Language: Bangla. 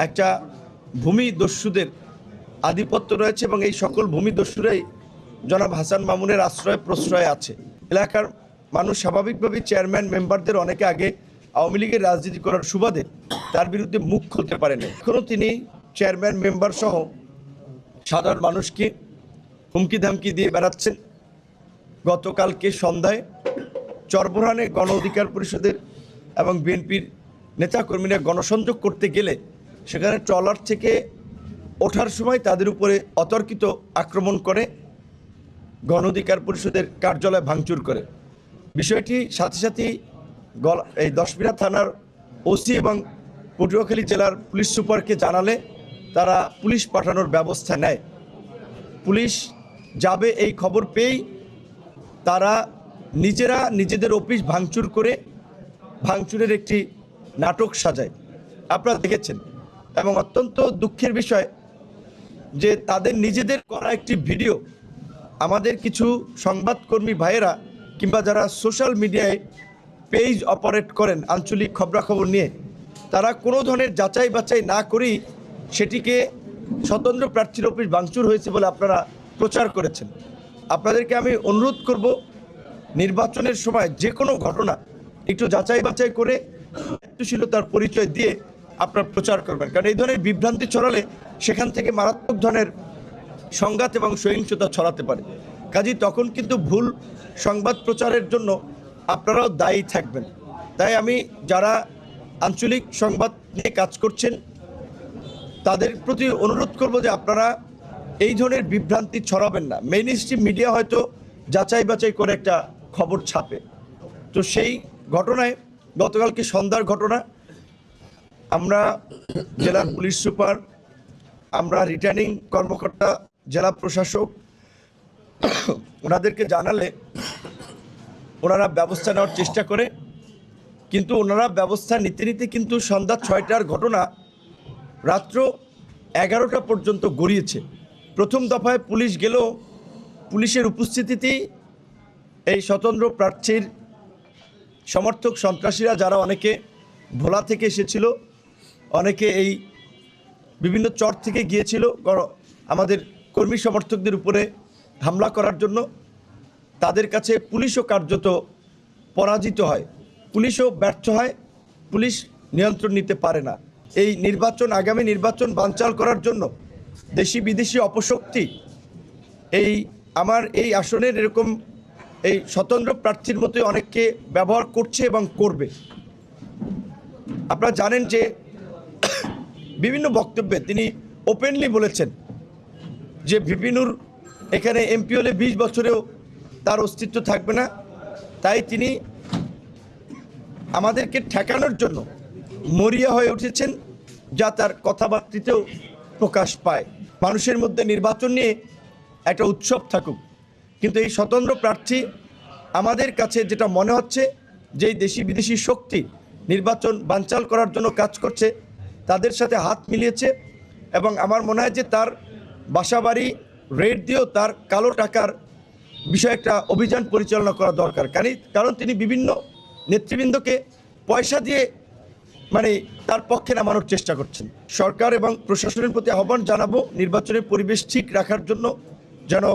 একটা ভূমি দস্যুদের আধিপত্য রয়েছে এবং এই সকল ভূমি দস্যুরাই জনাব হাসান মামুনের আশ্রয় প্রশ্রয় আছে। এলাকার মানুষ স্বাভাবিকভাবেই চেয়ারম্যান মেম্বারদের অনেকে আগে আওয়ামী লীগের রাজনীতি করার সুবাদে তার বিরুদ্ধে মুখ খুলতে পারেনি। এখনও তিনি চেয়ারম্যান মেম্বার সহ সাধারণ মানুষকে হুমকি ধামকি দিয়ে বেড়াচ্ছেন। গতকালকে সন্ধ্যায় চরবোরহানে গণ অধিকার পরিষদের এবং বিএনপির নেতাকর্মীরা গণসংযোগ করতে গেলে সেখানে ট্রলার থেকে ওঠার সময় তাদের উপরে অতর্কিত আক্রমণ করে গণ অধিকার পরিষদের কার্যালয় ভাঙচুর করে। বিষয়টি সাথে সাথেই এই দশমিনা থানার ওসি এবং পটুয়াখালী জেলার পুলিশ সুপারকে জানালে তারা পুলিশ পাঠানোর ব্যবস্থা নেয়। পুলিশ যাবে এই খবর পেয়েই তারা নিজেরা নিজেদের অফিস ভাঙচুর করে ভাঙচুরের একটি নাটক সাজায়, আপনারা দেখেছেন। এবং অত্যন্ত দুঃখের বিষয় যে তাদের নিজেদের করা একটি ভিডিও আমাদের কিছু সংবাদকর্মী ভাইয়েরা কিংবা যারা সোশ্যাল মিডিয়ায় পেজ অপারেট করেন আঞ্চলিক খবরাখবর নিয়ে, তারা কোনো ধরনের যাচাই বাছাই না করেই সেটিকে স্বতন্ত্র প্রার্থীর অফিস ভাঙচুর হয়েছে বলে আপনারা প্রচার করেছেন। আপনাদেরকে আমি অনুরোধ করব, নির্বাচনের সময় যে কোনো ঘটনা একটু যাচাই বাছাই করে দায়িত্বশীলতার পরিচয় দিয়ে আপনারা প্রচার করবেন, কারণ এই ধরনের বিভ্রান্তি ছড়ালে সেখান থেকে মারাত্মক ধরনের সংঘাত এবং সহিংসতা ছড়াতে পারে। কাজেই তখন কিন্তু ভুল সংবাদ প্রচারের জন্য আপনারাও দায়ী থাকবেন। তাই আমি যারা আঞ্চলিক সংবাদ নিয়ে কাজ করছেন তাদের প্রতি অনুরোধ করব যে আপনারা এই ধরনের বিভ্রান্তি ছড়াবেন না। মেইন স্ট্রিম মিডিয়া হয়তো যাচাই বাছাই করে একটা খবর ছাপে, তো সেই ঘটনায় গতকালকে সন্ধ্যার ঘটনা আমরা জেলার পুলিশ সুপার, আমরা রিটার্নিং কর্মকর্তা, জেলা প্রশাসক ওনাদেরকে জানালে ওনারা ব্যবস্থা নেওয়ার চেষ্টা করে, কিন্তু ওনারা ব্যবস্থা নিতে নিতে কিন্তু সন্ধ্যা 6টার ঘটনা রাত্র 11টা পর্যন্ত গড়িয়েছে। প্রথম দফায় পুলিশ গেলেও পুলিশের উপস্থিতিতেই এই স্বতন্ত্র প্রার্থীর সমর্থক সন্ত্রাসীরা, যারা অনেকে ভোলা থেকে এসেছিল, অনেকে এই বিভিন্ন চর থেকে গিয়েছিল আমাদের কর্মী সমর্থকদের উপরে হামলা করার জন্য, তাদের কাছে পুলিশও কার্যত পরাজিত হয়, পুলিশও ব্যর্থ হয়, পুলিশ নিয়ন্ত্রণ নিতে পারে না। এই নির্বাচন, আগামী নির্বাচন বানচাল করার জন্য দেশি বিদেশি অপশক্তি আমার এই আসনের এরকম এই স্বতন্ত্র প্রার্থীর মতোই অনেককে ব্যবহার করছে এবং করবে। আপনারা জানেন যে বিভিন্ন বক্তব্যে তিনি ওপেনলি বলেছেন যে ভিপি নূর এখানে এমপি হলে 20 বছরেও তার অস্তিত্ব থাকবে না, তাই তিনি আমাদেরকে ঠেকানোর জন্য মরিয়া হয়ে উঠেছেন, যা তার কথাবার্তাতেও প্রকাশ পায়। মানুষের মধ্যে নির্বাচন নিয়ে একটা উৎসব থাকুক, কিন্তু এই স্বতন্ত্র প্রার্থী আমাদের কাছে যেটা মনে হচ্ছে যে দেশি বিদেশি শক্তি নির্বাচন বানচাল করার জন্য কাজ করছে, তাদের সাথে হাত মিলিয়েছে। এবং আমার মনে হয় যে তার বাসাবাড়ি রেড দিয়েও তার কালো টাকার বিষয়ে একটা অভিযান পরিচালনা করা দরকার, কারণ তিনি বিভিন্ন নেতৃবৃন্দকে পয়সা দিয়ে তার পক্ষে নামানোর চেষ্টা করছেন। সরকার এবং প্রশাসনের প্রতি আহ্বান জানাবো নির্বাচনের পরিবেশ ঠিক রাখার জন্য, যেন